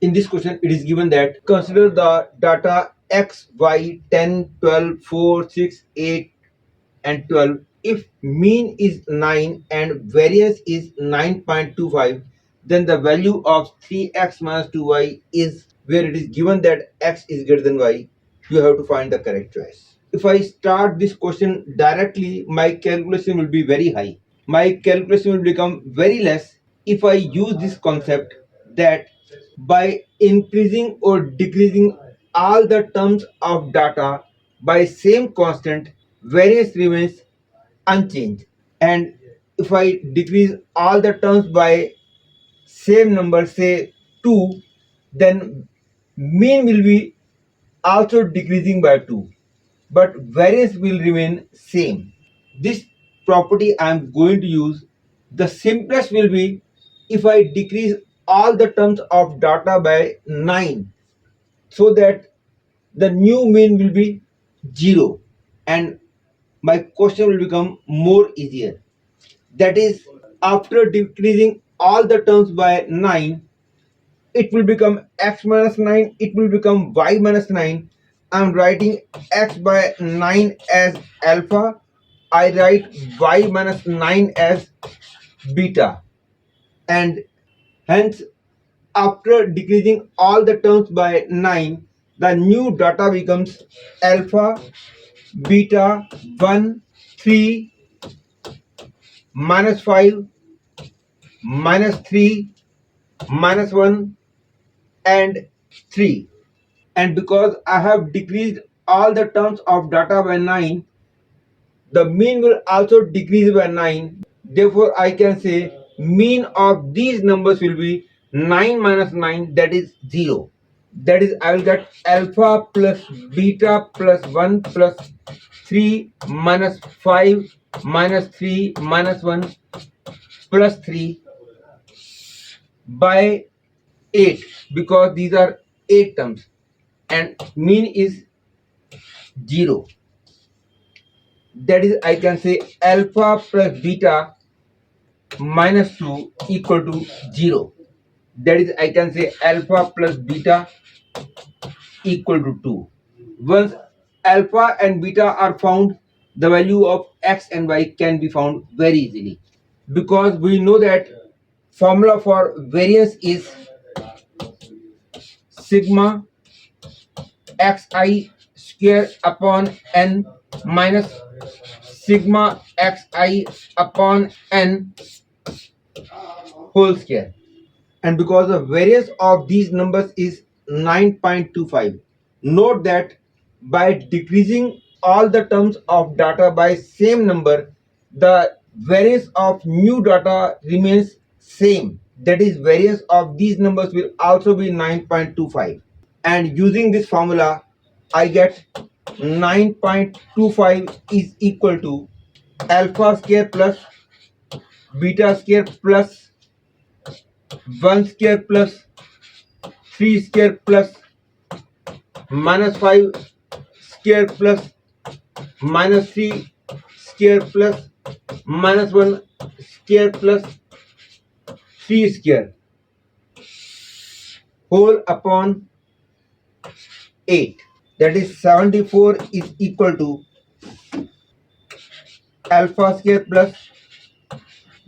In this question, it is given that consider the data x, y, 10, 12, 4, 6, 8, and 12. If mean is 9 and variance is 9.25, then the value of 3x minus 2y is where it is given that x is greater than y. You have to find the correct choice. If I start this question directly, my calculation will be very high. My calculation will become very less if I use this concept that by increasing or decreasing all the terms of data by same constant, variance remains unchanged. And if I decrease all the terms by same number, say 2, then mean will be also decreasing by 2, but variance will remain same. This property I am going to use. The simplest will be if I decrease all the terms of data by 9, so that the new mean will be 0, and my question will become more easier. That is, after decreasing all the terms by 9, it will become x minus 9, it will become y minus 9. I'm writing x by 9 as alpha, I write y minus 9 as beta, and hence after decreasing all the terms by 9, the new data becomes alpha, beta, 1, 3, minus 5, minus 3, minus 1, and 3. And because I have decreased all the terms of data by 9, the mean will also decrease by 9. Therefore, I can say mean of these numbers will be 9 minus 9, that is 0. That is, I will get alpha plus beta plus 1 plus 3 minus 5 minus 3 minus 1 plus 3 by 8, because these are 8 terms and mean is 0. That is, I can say alpha plus beta minus 2 equal to 0. That is, I can say alpha plus beta equal to 2. Once alpha and beta are found, the value of x and y can be found very easily, because we know that formula for variance is sigma xi square upon n minus sigma xi upon n whole square. And because the variance of these numbers is 9.25, note that by decreasing all the terms of data by same number, the variance of new data remains same. That is, variance of these numbers will also be 9.25. And using this formula, I get 9.25 is equal to alpha square plus beta square plus 1 square plus 3 square plus minus 5 square plus minus 3 square plus minus 1 square plus 3 square whole upon 8. That is, 74 is equal to alpha square plus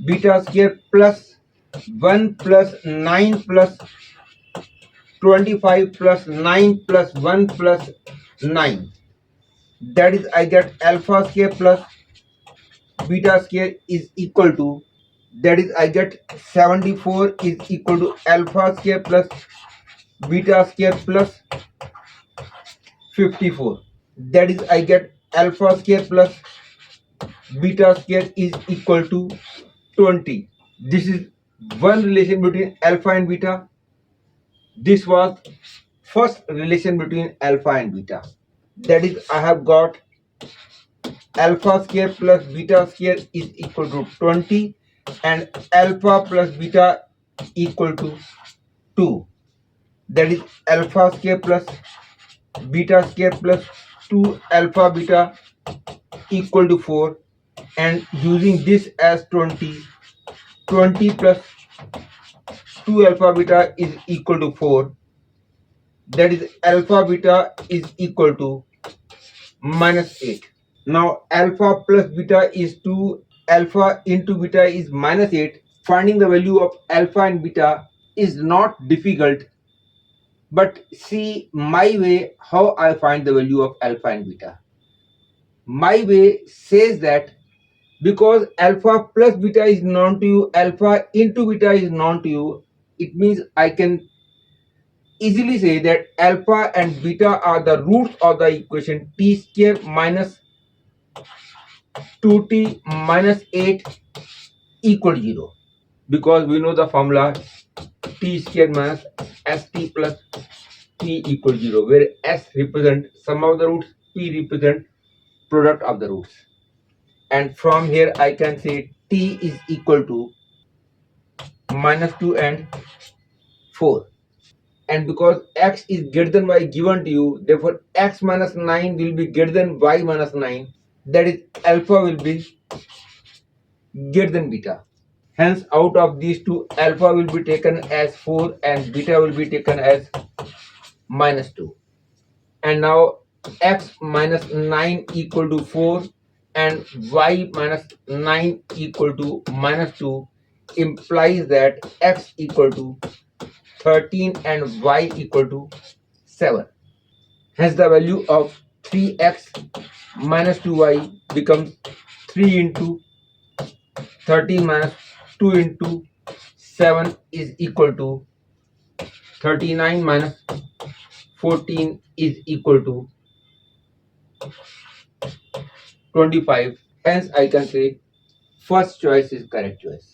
beta square plus 1 plus 9 plus 25 plus 9 plus 1 plus 9. That is, I get alpha square plus beta square is equal to, that is, I get 74 is equal to alpha square plus beta square plus 54. That is, I get alpha square plus beta square is equal to 20. This is one relation between alpha and beta. This was first relation between alpha and beta. That is, I have got alpha square plus beta square is equal to 20 and alpha plus beta equal to 2. That is, alpha square plus beta square plus 2 alpha beta equal to 4, and using this as 20 plus 2 alpha beta is equal to 4. that is alpha beta is equal to -8. Now alpha plus beta is 2, alpha into beta is -8. Finding the value of alpha and beta is not difficult, but see my way how I find the value of alpha and beta. My way says that because alpha plus beta is known to you, alpha into beta is known to you, it means I can easily say that alpha and beta are the roots of the equation t square minus 2t minus 8 equal 0, because we know the formula t square minus st plus t equal 0, where s represent sum of the roots, p represent product of the roots. And from here I can say t is equal to -2 and 4. And because x is greater than y given to you, therefore x minus 9 will be greater than y minus 9. That is alpha will be greater than beta. Hence out of these two, alpha will be taken as 4 and beta will be taken as -2. And now x minus 9 equal to 4 and y minus 9 equal to -2 implies that x equal to 13 and y equal to 7. Hence the value of 3x minus 2y becomes 3 into 13 minus 2 into 7 is equal to 39 minus 14 is equal to 25. Hence I can say first choice is correct choice.